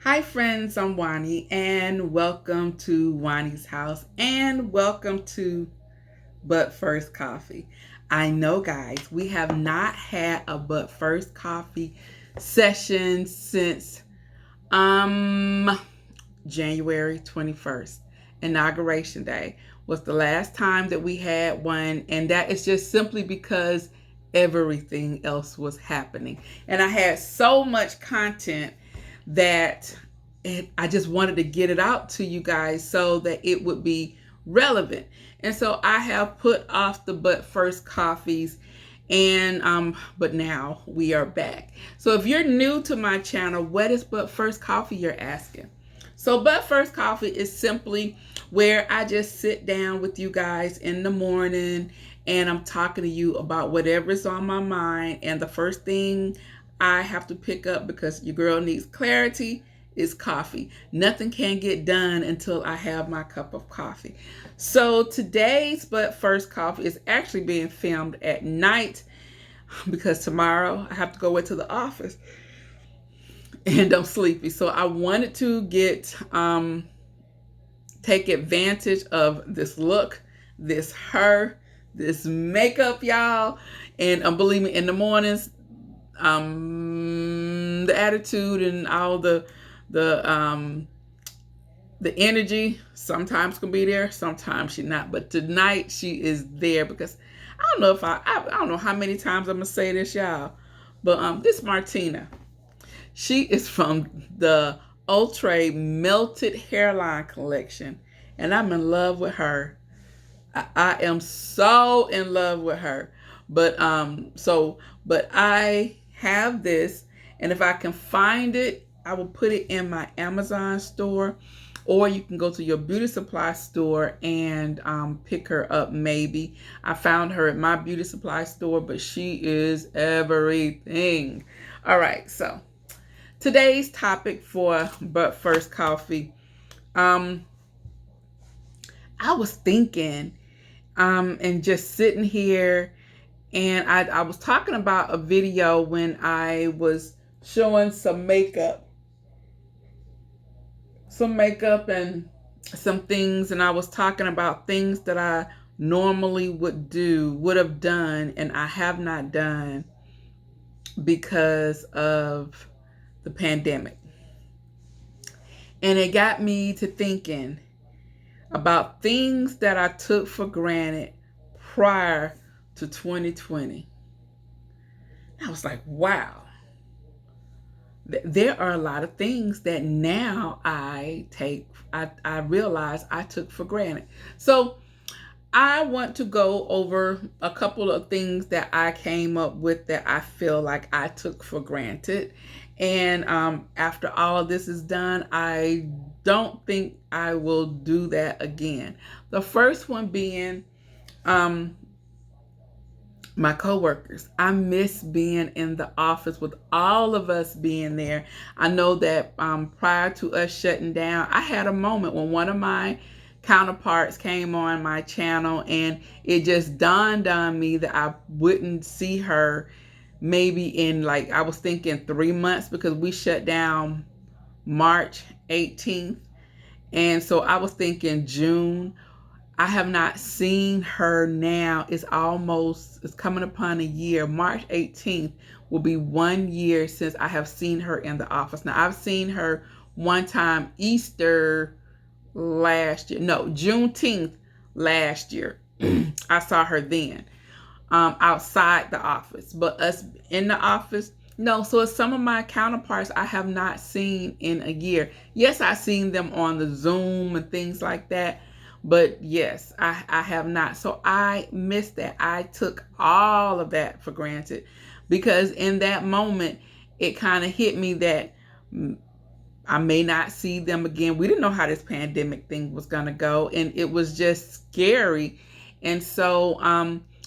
Hi friends, I'm Juani and welcome to Juani's house and welcome to But First Coffee. I know guys, we have not had a But First Coffee session since January 21st. Inauguration Day was the last time that we had one, and that is just simply because everything else was happening. And I had so much content that I just wanted to get it out to you guys so that it would be relevant. And so I have put off the But First Coffees, and but now we are back. So if you're new to my channel, what is But First Coffee, you're asking? So But First Coffee is simply where I just sit down with you guys in the morning and I'm talking to you about whatever's on my mind. And the first thing I have to pick up, because your girl needs clarity, is coffee. Nothing can get done until I have my cup of coffee. So today's But First Coffee is actually being filmed at night because tomorrow I have to go into the office and I'm sleepy. So I wanted to take advantage of this look, this hair, this makeup, y'all. And believe me, in the mornings, the attitude and all the energy sometimes can be there, sometimes she not. But tonight she is there because I don't know if I don't know how many times I'm gonna say this, y'all. But this Martina, she is from the Ultra Melted Hairline collection, and I'm in love with her. I am so in love with her. But but I have this, and if I can find it, I will put it in my Amazon store, or you can go to your beauty supply store and pick her up. Maybe I found her at my beauty supply store, but she is everything. All right, so today's topic for But First Coffee, I was thinking, and just sitting here, and I was talking about a video when I was showing some makeup and some things, and I was talking about things that I normally would have done, and I have not done because of the pandemic. And it got me to thinking about things that I took for granted prior to 2020. I was like, wow. There are a lot of things that now I realize I took for granted. So I want to go over a couple of things that I came up with that I feel like I took for granted. And after all of this is done, I don't think I will do that again. The first one being my coworkers. I miss being in the office with all of us being there. I know that prior to us shutting down, I had a moment when one of my counterparts came on my channel, and it just dawned on me that I wouldn't see her maybe in, like, I was thinking 3 months, because we shut down March 18th. And so I was thinking June. I have not seen her now. It's coming upon a year. March 18th will be 1 year since I have seen her in the office. Now, I've seen her one time Easter last year. No, Juneteenth last year. I saw her then outside the office. But us in the office, no. So some of my counterparts I have not seen in a year. Yes, I've seen them on the Zoom and things like that. But yes, I have not. So I missed that. I took all of that for granted, because in that moment, it kind of hit me that I may not see them again. We didn't know how this pandemic thing was going to go, and it was just scary. And so,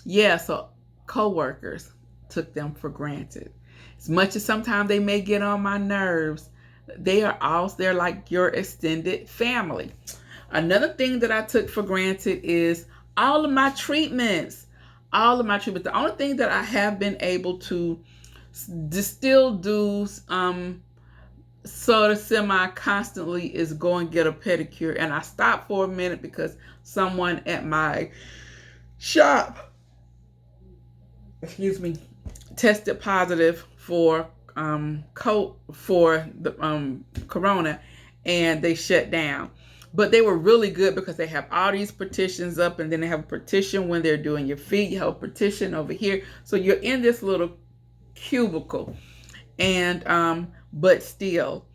so coworkers, took them for granted. As much as sometimes they may get on my nerves, they're like your extended family. Another thing that I took for granted is all of my treatments. all of my treatments. The only thing that I have been able to still do sort of semi constantly is go and get a pedicure. And I stopped for a minute because someone at my shop, excuse me, tested positive for the corona, and they shut down. But they were really good because they have all these petitions up, and then they have a petition when they're doing your feet. You have a petition over here, so you're in this little cubicle, and but still.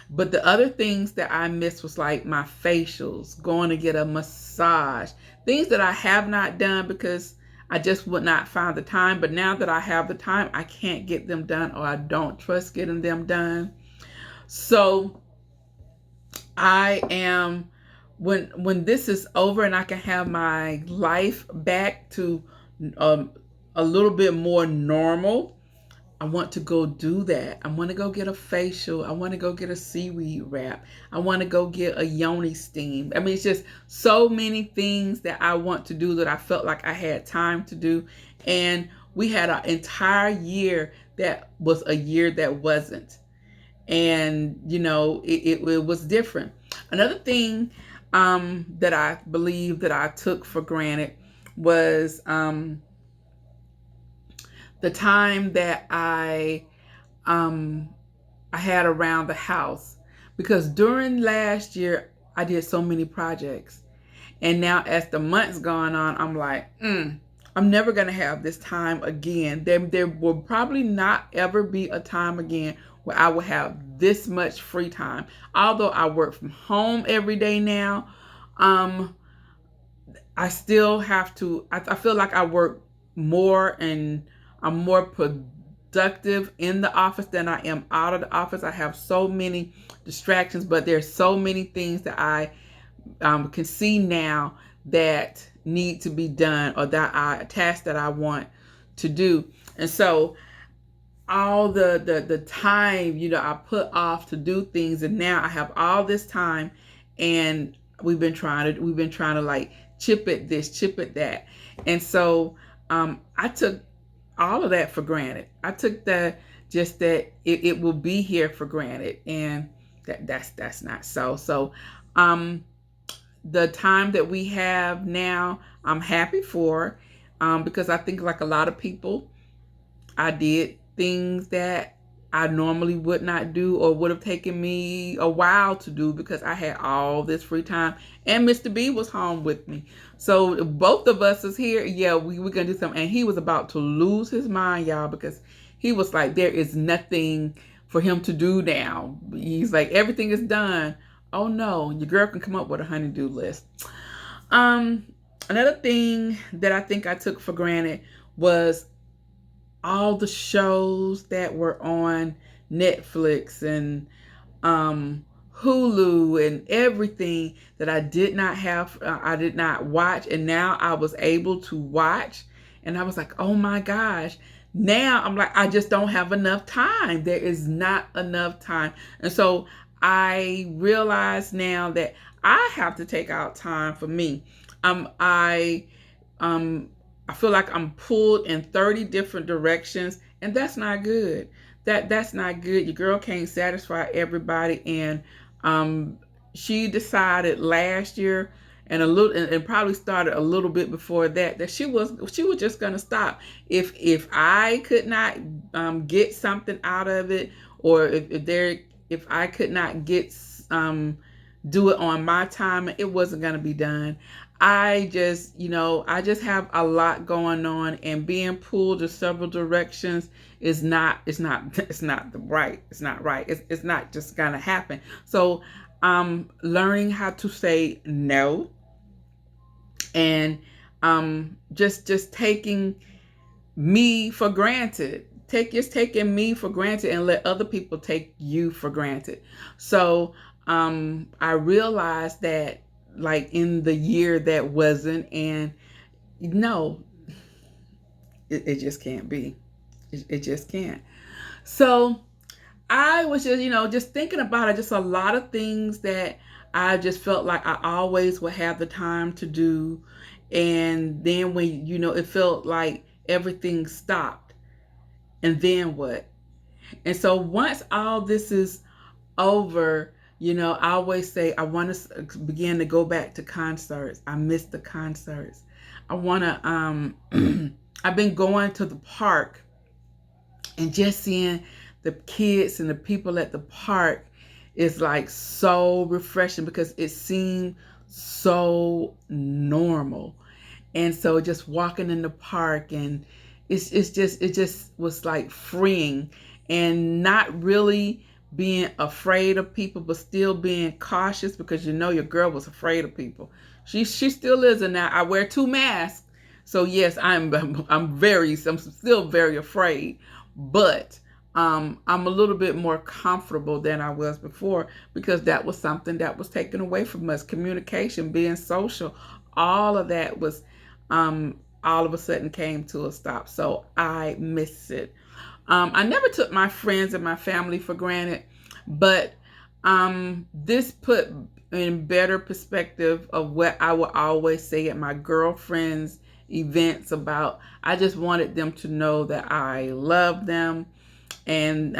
But the other things that I missed was like my facials, going to get a massage, things that I have not done because I just would not find the time. But now that I have the time, I can't get them done, or I don't trust getting them done. So I am, when this is over and I can have my life back to a little bit more normal, I want to go do that. I want to go get a facial. I want to go get a seaweed wrap. I want to go get a yoni steam. I mean, it's just so many things that I want to do that I felt like I had time to do. And we had an entire year that was a year that wasn't. And, you know, it was different. Another thing that I believe that I took for granted was the time that I had around the house, because during last year I did so many projects, and now as the months gone on, I'm like, I'm never gonna have this time again. There will probably not ever be a time again where I will have this much free time. Although I work from home every day now, I still have to. I feel like I work more and I'm more productive in the office than I am out of the office. I have so many distractions, but there's so many things that I can see now that need to be done, or that tasks that I want to do. And so all the time, you know, I put off to do things, and now I have all this time, and we've been trying to like chip at this, chip at that. And so I took all of that for granted. I took that it will be here for granted, and that's not so. So the time that we have now, I'm happy for, because I think, like a lot of people, I did things that I normally would not do, or would have taken me a while to do, because I had all this free time, and Mr. B was home with me. So both of us is here. Yeah, we're going to do something. And he was about to lose his mind, y'all, because he was like, there is nothing for him to do now. He's like, everything is done. Oh no, your girl can come up with a honey-do list. Another thing that I think I took for granted was all the shows that were on Netflix and Hulu and everything that I did not watch, and now I was able to watch, and I was like, oh my gosh. Now I'm like, I just don't have enough time. There is not enough time. And so I realize now that I have to take out time for me. I feel like I'm pulled in 30 different directions, and that's not good. That's not good. Your girl can't satisfy everybody. And she decided last year, and probably started a little bit before that she was just gonna stop. If I could not get something out of it, or if I could not get do it on my time, it wasn't gonna be done. I just have a lot going on, and being pulled in several directions is not right. It's not just gonna happen. So I'm learning how to say no, and just taking me for granted. Taking me for granted, and let other people take you for granted. So I realized that, like, in the year that wasn't, and no, it just can't be. It just can't. So I was just thinking about it, just a lot of things that I just felt like I always would have the time to do. And then when, it felt like everything stopped. And then what? And so once all this is over, I always say I want to begin to go back to concerts. I miss the concerts. I want to, I've been going to the park and just seeing the kids and the people at the park is like so refreshing because it seemed so normal. And so just walking in the park, and it just was like freeing, and not really being afraid of people, but still being cautious, because your girl was afraid of people. She still is, and now I wear 2 masks. So yes, I'm still very afraid, but I'm a little bit more comfortable than I was before, because that was something that was taken away from us. Communication, being social, all of that was all of a sudden came to a stop. So I miss it. I never took my friends and my family for granted, but this put in better perspective of what I would always say at my girlfriends' events about, I just wanted them to know that I love them. And,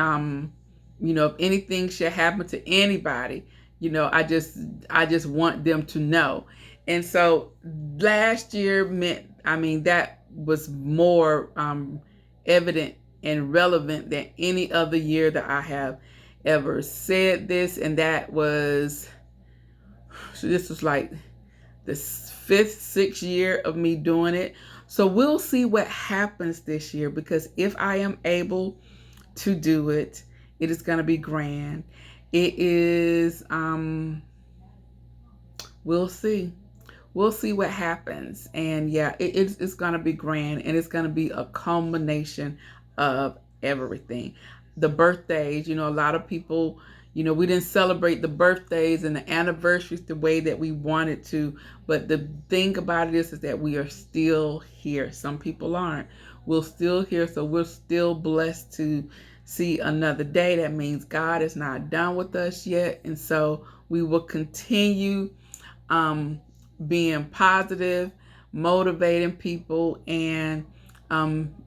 if anything should happen to anybody, I just want them to know. And so last year meant, that was more evident and relevant than any other year that I have ever said this. And this was like the 5th, 6th year of me doing it. So we'll see what happens this year, because if I am able to do it, it is going to be grand. It is, we'll see. We'll see what happens. And yeah, it's going to be grand, and it's going to be a culmination of everything. The birthdays, a lot of people, we didn't celebrate the birthdays and the anniversaries the way that we wanted to. But the thing about it is that we are still here. Some people aren't. We're still here. So we're still blessed to see another day. That means God is not done with us yet. And so we will continue being positive, motivating people, and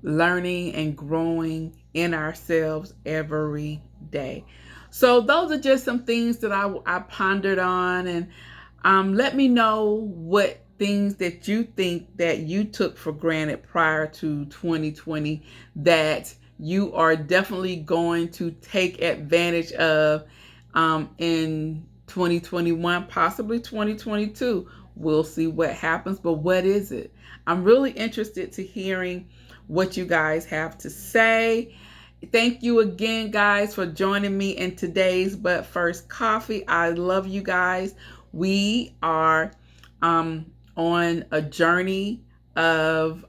learning and growing in ourselves every day. So those are just some things that I pondered on, and let me know what things that you think that you took for granted prior to 2020 that you are definitely going to take advantage of in 2021, possibly 2022. We'll see what happens, but what is it? I'm really interested to hearing what you guys have to say. Thank you again, guys, for joining me in today's But First Coffee. I love you guys. We are on a journey of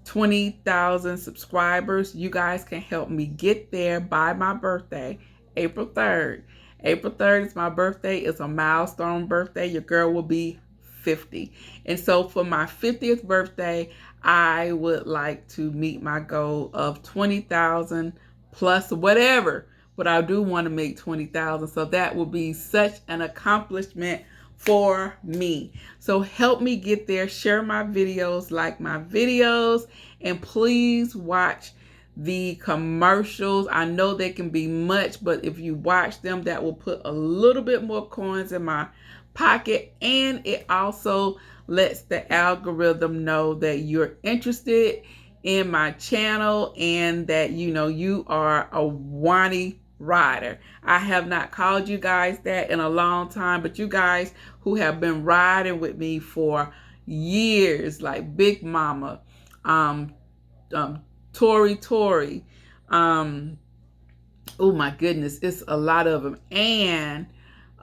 20,000 subscribers. You guys can help me get there by my birthday, April 3rd. April 3rd is my birthday. It's a milestone birthday. Your girl will be 50. And so for my 50th birthday, I would like to meet my goal of 20,000 plus whatever. But I do want to make 20,000. So that will be such an accomplishment for me. So help me get there. Share my videos, like my videos, and please watch the commercials. I know they can be much, but if you watch them, that will put a little bit more coins in my pocket, and it also lets the algorithm know that you're interested in my channel and that you are a Juani rider. I have not called you guys that in a long time, but you guys who have been riding with me for years, like Big Mama, Tori, oh my goodness, it's a lot of them. And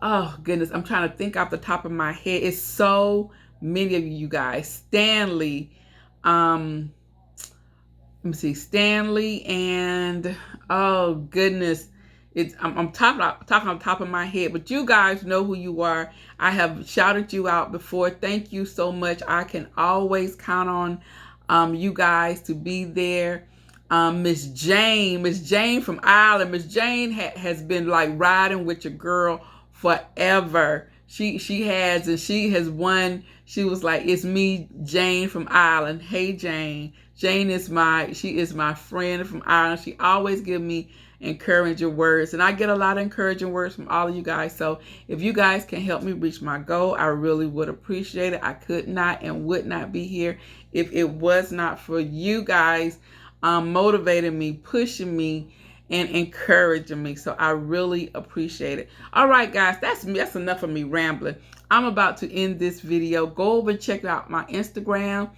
oh goodness, I'm trying to think off the top of my head. It's so many of you guys. Stanley, let me see, Stanley, and oh goodness, I'm talking on top of my head, but you guys know who you are. I have shouted you out before. Thank you so much. I can always count on you guys to be there. Miss Jane from Ireland. Miss Jane has been like riding with your girl forever. she has, and she has won. She was like, "It's me, Jane from Ireland. Hey, Jane. Jane is my friend from Ireland. She always give me encouraging words, and I get a lot of encouraging words from all of you guys. So if you guys can help me reach my goal, I really would appreciate it. I could not and would not be here if it was not for you guys motivating me, pushing me, and encouraging me. So I really appreciate it. All right, guys, that's enough of me rambling. I'm about to end this video. Go over and check out my Instagram,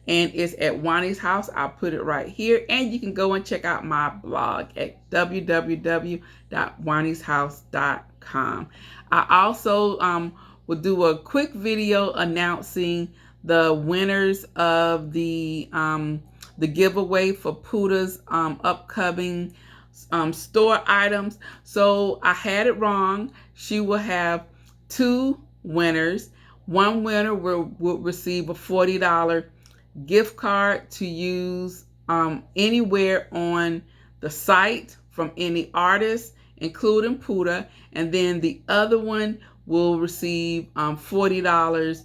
and it's at Juani's House. I'll put it right here. And you can go and check out my blog at www.juanishouse.com. I also will do a quick video announcing the winners of the giveaway for Puda's upcoming store items. So I had it wrong. She will have 2 winners. One winner will receive a $40 gift card to use anywhere on the site from any artist, including Puda. And then the other one will receive $40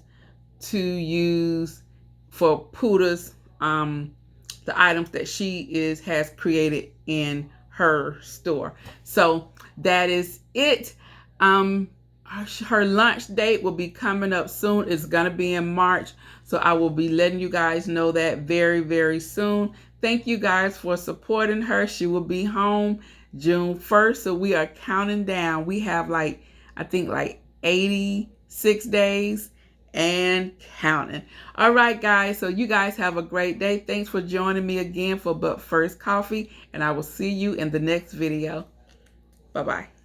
to use for Puda's the items that she has created in her store. So that is it. Her launch date will be coming up soon. It's going to be in March. So I will be letting you guys know that very, very soon. Thank you guys for supporting her. She will be home June 1st. So we are counting down. We have I think 86 days and counting. All right, guys. So you guys have a great day. Thanks for joining me again for But First Coffee. And I will see you in the next video. Bye-bye.